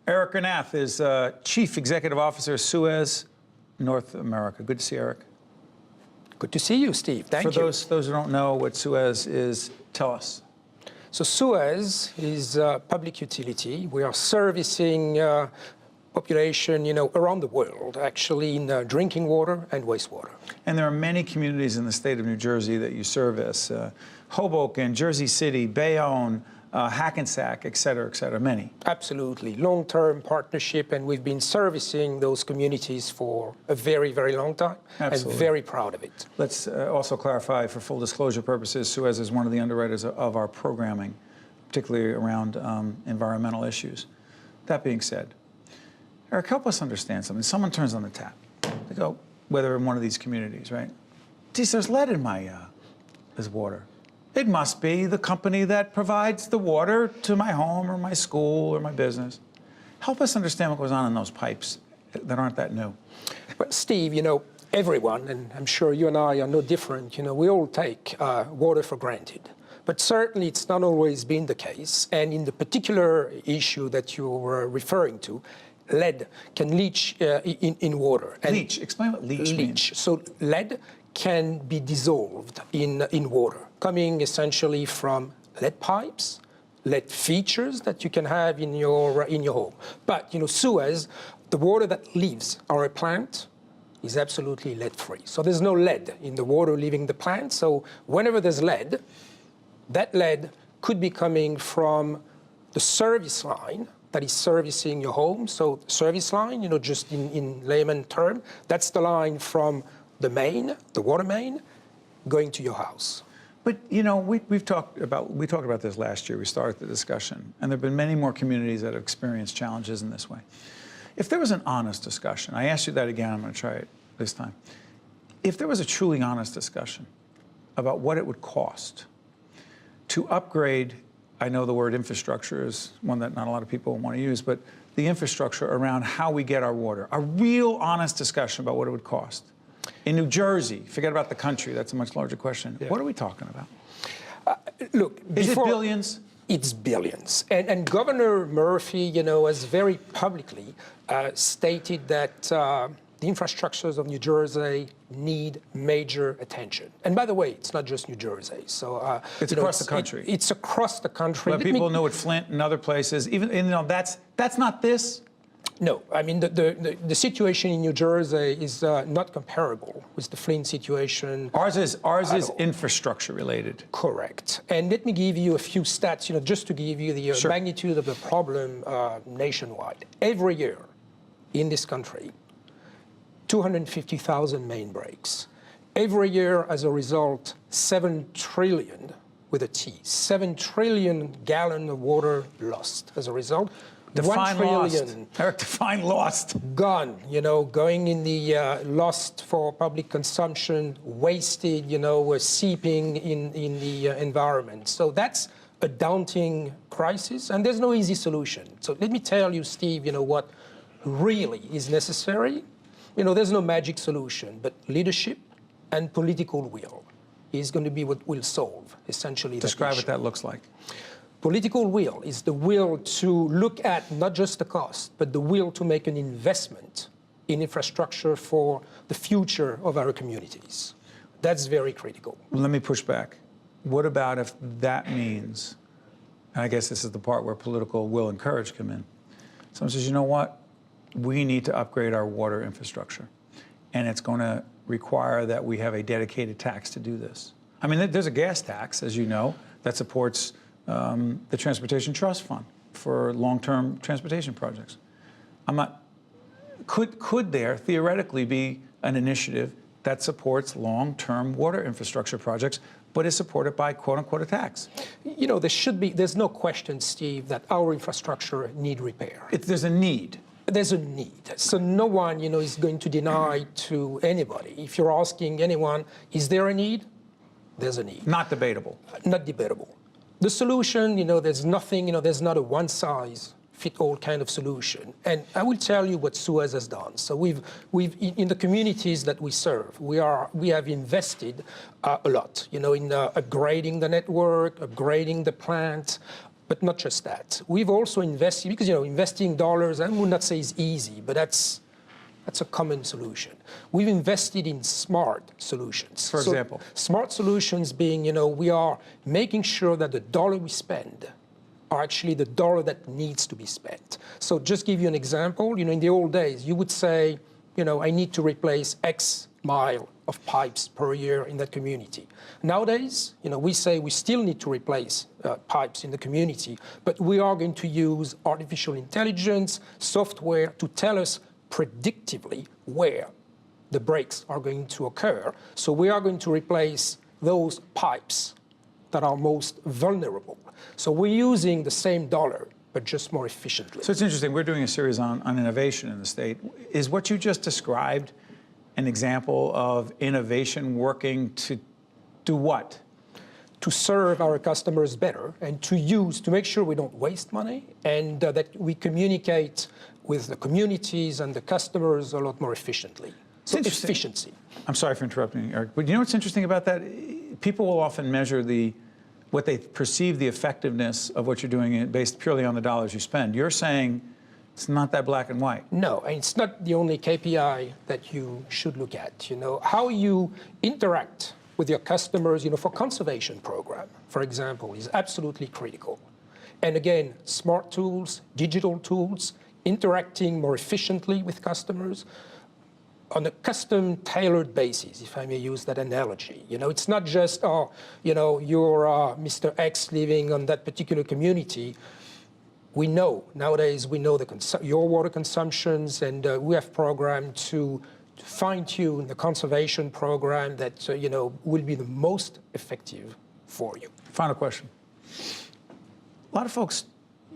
Eric Gernath is Chief Executive Officer, SUEZ North America. Good to see Eric. Good to see you, Steve. Thank you. For those who don't know what SUEZ is, tell us. So SUEZ is a public utility. We are servicing population, around the world, actually, in drinking water and wastewater. And there are many communities in the state of New Jersey that you service. Hoboken, Jersey City, Bayonne, Hackensack, et cetera, many. Absolutely. Long-term partnership, and we've been servicing those communities for a very, very long time. Absolutely. And very proud of it. Let's also clarify, for full disclosure purposes, SUEZ is one of the underwriters of our programming, particularly around environmental issues. That being said, Eric, help us understand something. Someone turns on the tap. They go, whether in one of these communities, right? Geez, there's lead in my this water. It must be the company that provides the water to my home or my school or my business. Help us understand what goes on in those pipes that aren't that new. But Steve, everyone, and I'm sure you and I are no different, we all take water for granted. But certainly it's not always been the case. And in the particular issue that you were referring to, lead can leach in water. And leach, explain what leach means. So lead can be dissolved in water, coming essentially from lead pipes, lead features that you can have in your home. But SUEZ, the water that leaves our plant is absolutely lead-free. So there's no lead in the water leaving the plant. So whenever there's lead, that lead could be coming from the service line that is servicing your home. So service line, just in layman term, that's the line from the main, the water main, going to your house. But we talked about this last year. We started the discussion, and there have been many more communities that have experienced challenges in this way. If there was an honest discussion, I asked you that again, I'm going to try it this time. If there was a truly honest discussion about what it would cost to upgrade, I know the word infrastructure is one that not a lot of people want to use, but the infrastructure around how we get our water, a real honest discussion about what it would cost. In New Jersey, forget about the country, that's a much larger question. Yeah. What are we talking about? Look, is it billions? It's billions. And Governor Murphy, has very publicly stated that the infrastructures of New Jersey need major attention. And by the way, it's not just New Jersey. So it's across the country. It's across the country. But people know at Flint and other places. Even that's not this. No, I mean, the situation in New Jersey is not comparable with the Flint situation. Ours is infrastructure related. Correct. And let me give you a few stats, just to give you the Sure. magnitude of the problem nationwide. Every year in this country, 250,000 main breaks. Every year, as a result, 7 trillion, with a T, 7 trillion gallons of water lost as a result. Define 1 trillion lost. Eric, define lost. Gone, going in the lost for public consumption, wasted, seeping in the environment. So that's a daunting crisis, and there's no easy solution. So let me tell you, Steve, what really is necessary. There's no magic solution, but leadership and political will is going to be what will solve, essentially, that issue. Describe what that looks like. Political will is the will to look at not just the cost, but the will to make an investment in infrastructure for the future of our communities. That's very critical. Let me push back. What about if that means, and I guess this is the part where political will and courage come in. Someone says, you know what? We need to upgrade our water infrastructure, and it's going to require that we have a dedicated tax to do this. I mean, there's a gas tax, as you know, that supports the Transportation Trust Fund for long-term transportation projects. Could there theoretically be an initiative that supports long-term water infrastructure projects, but is supported by quote-unquote a tax? There's no question, Steve, that our infrastructure need repair. There's a need. There's a need. So no one, is going to deny to anybody. If you're asking anyone, is there a need? There's a need. Not debatable. Not debatable. The solution, there's nothing, there's not a one-size-fits-all kind of solution. And I will tell you what SUEZ has done. So we've in the communities that we serve, we have invested a lot, in upgrading the network, upgrading the plant, But not just that. We've also invested, because investing dollars, I would not say is easy, but that's a common solution. We've invested in smart solutions. For example? Smart solutions being, we are making sure that the dollar we spend are actually the dollar that needs to be spent. So just give you an example, in the old days, you would say, I need to replace X mile of pipes per year in that community. Nowadays, we say we still need to replace pipes in the community, but we are going to use artificial intelligence, software to tell us predictively where the breaks are going to occur. So we are going to replace those pipes that are most vulnerable. So we're using the same dollar, but just more efficiently. So it's interesting, we're doing a series on innovation in the state. Is what you just described an example of innovation working to do what? To serve our customers better and to make sure we don't waste money and that we communicate with the communities and the customers a lot more efficiently. So efficiency. I'm sorry for interrupting you, Eric, but you know what's interesting about that? People will often measure what they perceive the effectiveness of what you're doing based purely on the dollars you spend. You're saying it's not that black and white. No, and it's not the only KPI that you should look at. How you interact with your customers, for conservation program, for example, is absolutely critical. And again, smart tools, digital tools, interacting more efficiently with customers on a custom tailored basis, if I may use that analogy. It's not just, you're Mr. X living on that particular community. Nowadays we know your water consumptions, and we have programmed to fine-tune the conservation program that will be the most effective for you. Final question. A lot of folks,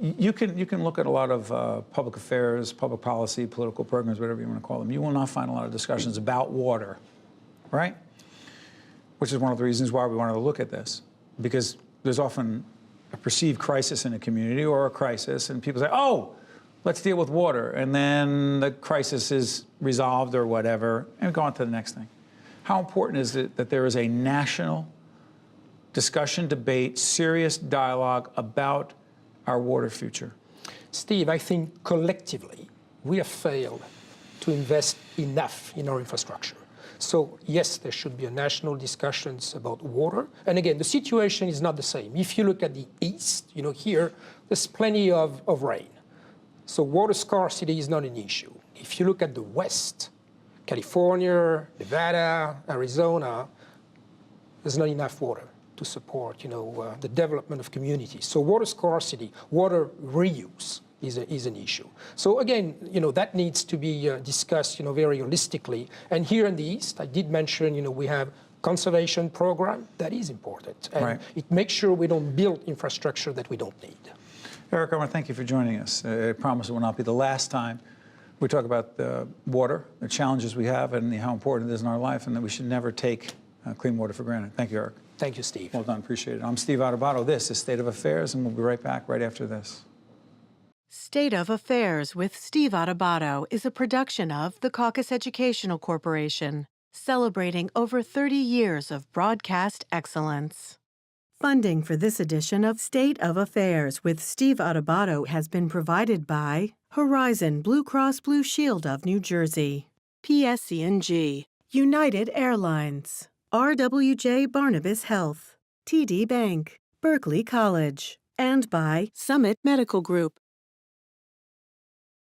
you can look at a lot of public affairs, public policy, political programs, whatever you want to call them. You will not find a lot of discussions about water, right? Which is one of the reasons why we wanted to look at this, because there's often a perceived crisis in a community or a crisis, and people say, oh, let's deal with water, and then the crisis is resolved or whatever, and we go on to the next thing. How important is it that there is a national discussion, debate, serious dialogue about our water future? Steve, I think collectively we have failed to invest enough in our infrastructure. So yes, there should be a national discussions about water. And again, the situation is not the same. If you look at the east, here, there's plenty of rain. So water scarcity is not an issue. If you look at the west, California, Nevada, Arizona, there's not enough water to support, the development of communities. So water scarcity, water reuse is an issue. So again, that needs to be discussed, very holistically. And here in the East, I did mention, we have conservation program. That is important. And right. It makes sure we don't build infrastructure that we don't need. Eric, I want to thank you for joining us. I promise it will not be the last time we talk about the water, the challenges we have, and how important it is in our life, and that we should never take clean water for granted. Thank you, Eric. Thank you, Steve. Well done. Appreciate it. I'm Steve Adubato. This is State of Affairs, and we'll be right back right after this. State of Affairs with Steve Adubato is a production of the CAUCUS Educational Corporation, celebrating over 30 years of broadcast excellence. Funding for this edition of State of Affairs with Steve Adubato has been provided by Horizon Blue Cross Blue Shield of New Jersey, PSC&G, United Airlines, RWJ Barnabas Health, TD Bank, Berkeley College, and by Summit Medical Group.